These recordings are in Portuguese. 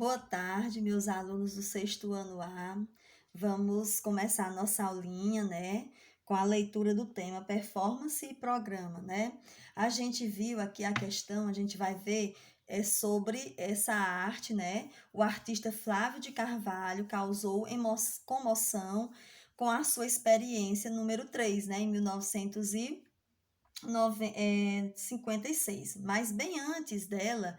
Boa tarde, meus alunos do sexto ano A. Vamos começar a nossa aulinha, né, com a leitura do tema performance e programa, né? A gente viu aqui a questão, a gente vai ver sobre essa arte, né? O artista Flávio de Carvalho causou comoção com a sua experiência número 3, né, em 1956. Mas bem antes dela,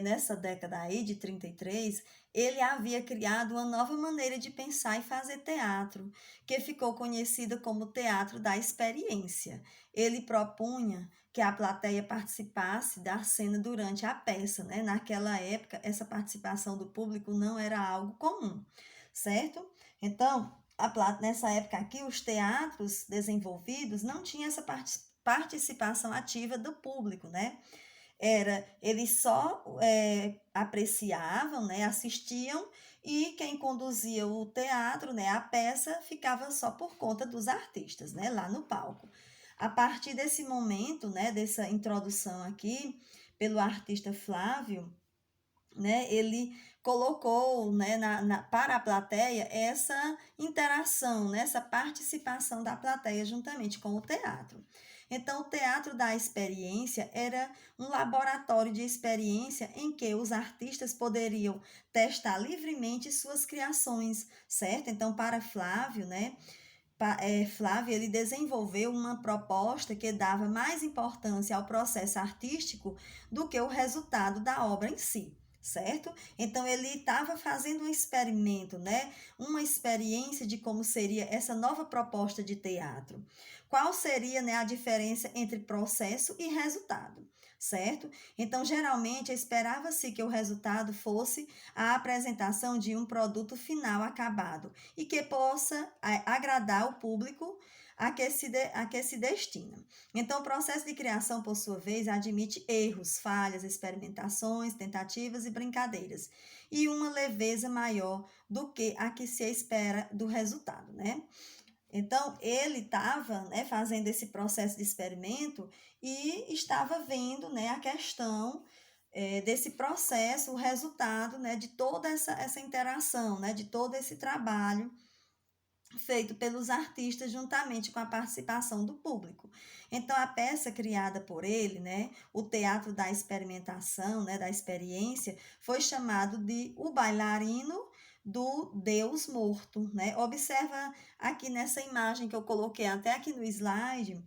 nessa década aí de 33, ele havia criado uma nova maneira de pensar e fazer teatro, que ficou conhecida como teatro da experiência. Ele propunha que a plateia participasse da cena durante a peça, né? Naquela época, essa participação do público não era algo comum, certo? Então, nessa época aqui, os teatros desenvolvidos não tinham essa participação ativa do público, né? Eles só apreciavam, né, assistiam, e quem conduzia o teatro, né, a peça, ficava só por conta dos artistas, né, lá no palco. A partir desse momento, né, dessa introdução aqui, pelo artista Flávio, né, ele colocou, né, para a plateia essa interação, né, essa participação da plateia juntamente com o teatro. Então, o teatro da experiência era um laboratório de experiência em que os artistas poderiam testar livremente suas criações, certo? Então, para Flávio, né, Flávio, ele desenvolveu uma proposta que dava mais importância ao processo artístico do que o resultado da obra em si, certo? Então ele estava fazendo um experimento, né? Uma experiência de como seria essa nova proposta de teatro. Qual seria, né, a diferença entre processo e resultado, certo? Então, geralmente, esperava-se que o resultado fosse a apresentação de um produto final acabado e que possa agradar o público a que se destina. Então, o processo de criação, por sua vez, admite erros, falhas, experimentações, tentativas e brincadeiras, e uma leveza maior do que a que se espera do resultado, né? Então, ele estava, né, fazendo esse processo de experimento e estava vendo, né, a questão desse processo, o resultado, né, de toda essa interação, né, de todo esse trabalho feito pelos artistas juntamente com a participação do público. Então, a peça criada por ele, né, o Teatro da Experimentação, né, da Experiência, foi chamado de O Bailarino do Deus Morto, né? Observa aqui nessa imagem que eu coloquei até aqui no slide,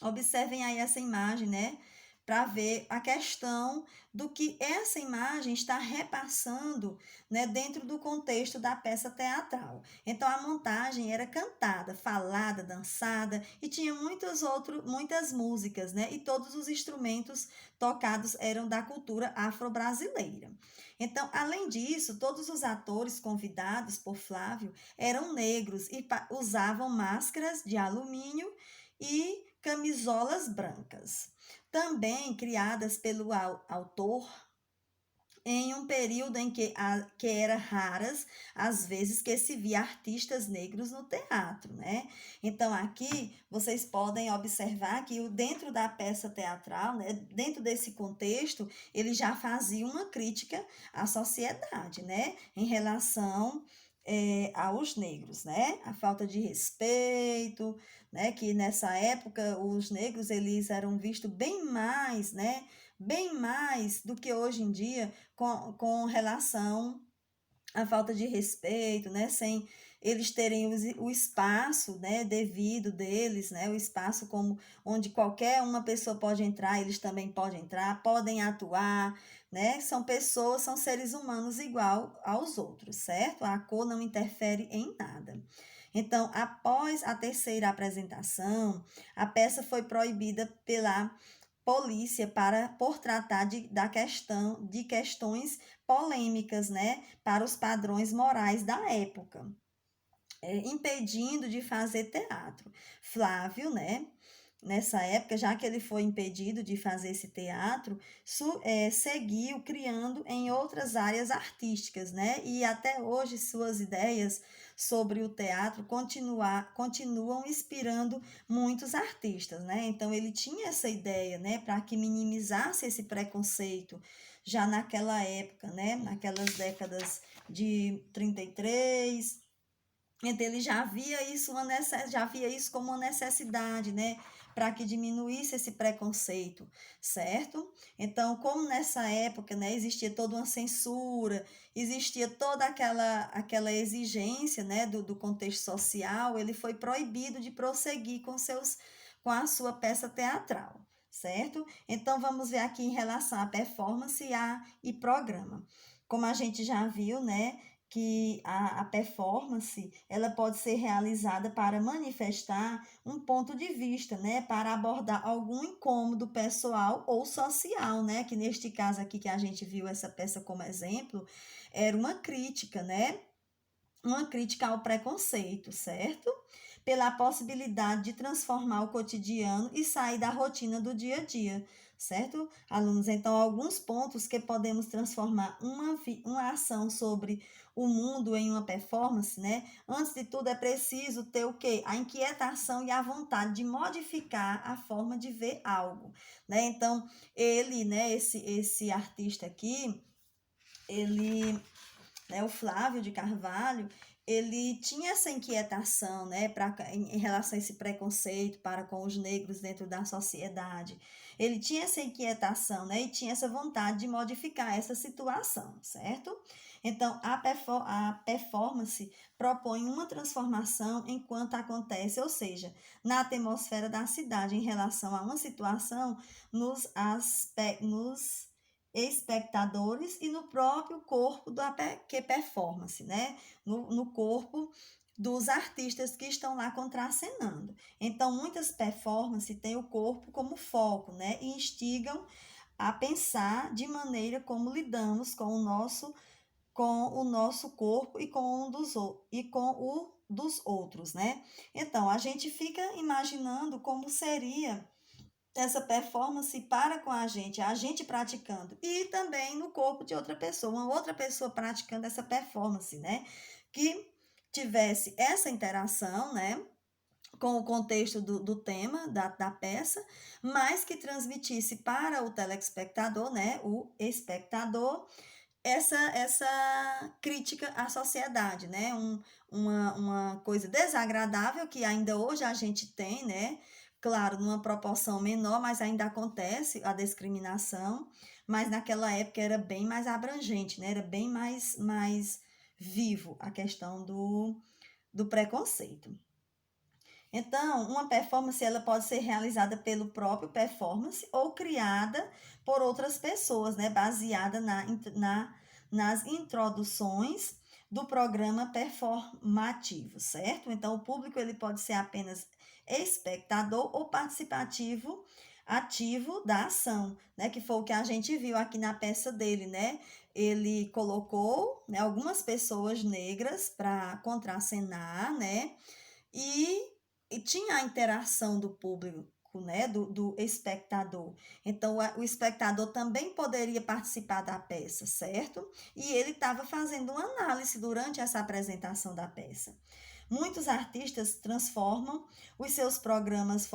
observem aí essa imagem, né? Para ver a questão do que essa imagem está repassando, né, dentro do contexto da peça teatral. Então, a montagem era cantada, falada, dançada, e tinha muitas músicas, né, e todos os instrumentos tocados eram da cultura afro-brasileira. Então, além disso, todos os atores convidados por Flávio eram negros e usavam máscaras de alumínio e camisolas brancas, também criadas pelo autor em um período em que era raras as vezes que se via artistas negros no teatro, né? Então, aqui vocês podem observar que dentro da peça teatral, né, dentro desse contexto, ele já fazia uma crítica à sociedade, né, em relação aos negros, né? A falta de respeito, né? Que nessa época os negros eles eram vistos bem mais, né? Bem mais do que hoje em dia com relação à falta de respeito, né? Sem eles terem o espaço, né, devido deles, né? O espaço como onde qualquer uma pessoa pode entrar, eles também podem entrar, podem atuar, né? São pessoas, são seres humanos igual aos outros, certo? A cor não interfere em nada. Então, após a terceira apresentação, a peça foi proibida pela polícia por tratar de questões polêmicas, né, para os padrões morais da época, impedindo de fazer teatro. Flávio, né, nessa época, já que ele foi impedido de fazer esse teatro, seguiu criando em outras áreas artísticas, né? E até hoje suas ideias sobre o teatro continuam inspirando muitos artistas, né? Então ele tinha essa ideia, né, para que minimizasse esse preconceito já naquela época, né? Naquelas décadas de 33. Então, ele já via isso, já via isso como uma necessidade, né? Para que diminuísse esse preconceito, certo? Então, como nessa época, né, existia toda uma censura, existia toda aquela exigência, né, do contexto social, ele foi proibido de prosseguir com a sua peça teatral, certo? Então, vamos ver aqui em relação à performance e programa. Como a gente já viu, né, que a performance ela pode ser realizada para manifestar um ponto de vista, né, para abordar algum incômodo pessoal ou social, né, que neste caso aqui que a gente viu essa peça como exemplo, era uma crítica, né, uma crítica ao preconceito, certo? Pela possibilidade de transformar o cotidiano e sair da rotina do dia a dia, certo, alunos? Então, alguns pontos que podemos transformar uma ação sobre o mundo em uma performance, né? Antes de tudo, é preciso ter o quê? A inquietação e a vontade de modificar a forma de ver algo, né? Então, ele, né, esse artista aqui, ele, né, o Flávio de Carvalho, ele tinha essa inquietação, né, em relação a esse preconceito para com os negros dentro da sociedade. Ele tinha essa inquietação, né, e tinha essa vontade de modificar essa situação, certo? Então, a performance propõe uma transformação enquanto acontece, ou seja, na atmosfera da cidade em relação a uma situação nos espectadores e no próprio corpo que performance, né? No corpo dos artistas que estão lá contracenando. Então, muitas performances têm o corpo como foco, né? E instigam a pensar de maneira como lidamos com o nosso corpo e com o dos outros, né? Então, a gente fica imaginando como seria essa performance para com a gente praticando, e também no corpo de outra pessoa, uma outra pessoa praticando essa performance, né? Que tivesse essa interação, né? Com o contexto do tema da peça, mas que transmitisse para o telespectador, né? O espectador, essa crítica à sociedade, né? Uma coisa desagradável que ainda hoje a gente tem, né? Claro, numa proporção menor, mas ainda acontece a discriminação, mas naquela época era bem mais abrangente, né? Era bem mais vivo a questão do preconceito. Então, uma performance ela pode ser realizada pelo próprio performance ou criada por outras pessoas, né? Baseada nas introduções do programa performativo, certo? Então, o público ele pode ser apenas espectador ou participativo ativo da ação, né? Que foi o que a gente viu aqui na peça dele, né? Ele colocou, né, algumas pessoas negras para contracenar, né? E tinha a interação do público, né, do espectador. Então, o espectador também poderia participar da peça, certo? E ele estava fazendo uma análise durante essa apresentação da peça. Muitos artistas transformam os seus programas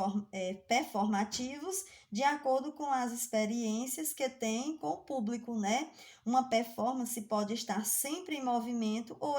performativos de acordo com as experiências que têm com o público, né? Uma performance pode estar sempre em movimento ou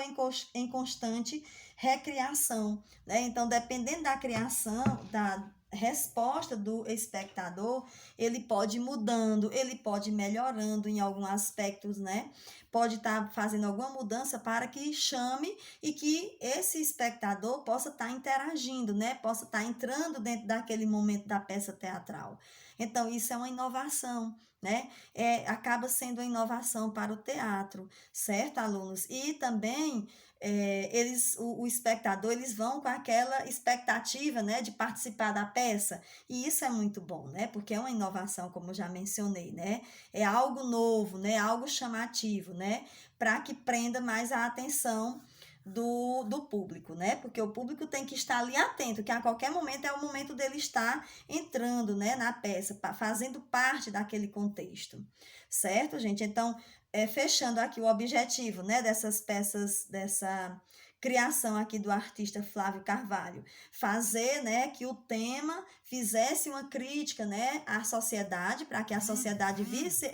em constante recriação, né? Então, dependendo da criação, da resposta do espectador, ele pode ir mudando, ele pode ir melhorando em alguns aspectos, né? Pode estar fazendo alguma mudança para que chame e que esse espectador possa estar interagindo, né? Possa estar entrando dentro daquele momento da peça teatral. Então, isso é uma inovação, né? Acaba sendo uma inovação para o teatro, certo, alunos? E também o espectador, eles vão com aquela expectativa, né, de participar da peça, e isso é muito bom, né, porque é uma inovação, como eu já mencionei, né, é algo novo, né, algo chamativo, né, para que prenda mais a atenção do público, né, porque o público tem que estar ali atento, que a qualquer momento é o momento dele estar entrando, né, na peça, fazendo parte daquele contexto, certo, gente? Então, fechando aqui o objetivo, né, dessas peças, dessa criação aqui do artista Flávio Carvalho, fazer, né, que o tema fizesse uma crítica, né, à sociedade, para que a sociedade visse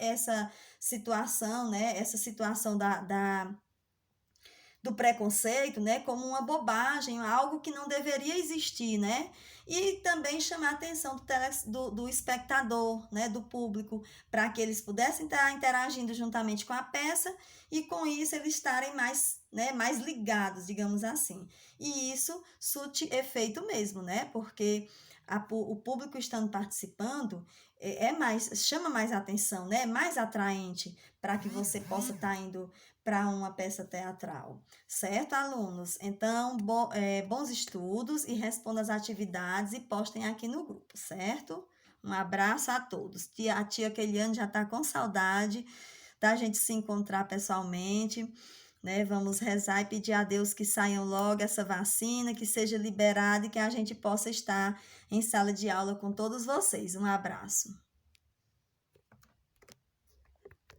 situação, né, essa situação do preconceito, né, como uma bobagem, algo que não deveria existir, né? E também chamar a atenção do espectador, né, do público, para que eles pudessem estar interagindo juntamente com a peça e com isso eles estarem mais, né, mais ligados, digamos assim. E isso surte efeito mesmo, né? Porque o público estando participando chama mais atenção, né? É mais atraente para que você possa estar indo para uma peça teatral. Certo, alunos? Então, bons estudos e respondam as atividades e postem aqui no grupo, certo? Um abraço a todos. A tia Keliane já está com saudade da gente se encontrar pessoalmente, né? Vamos rezar e pedir a Deus que saiam logo essa vacina, que seja liberada e que a gente possa estar em sala de aula com todos vocês. Um abraço.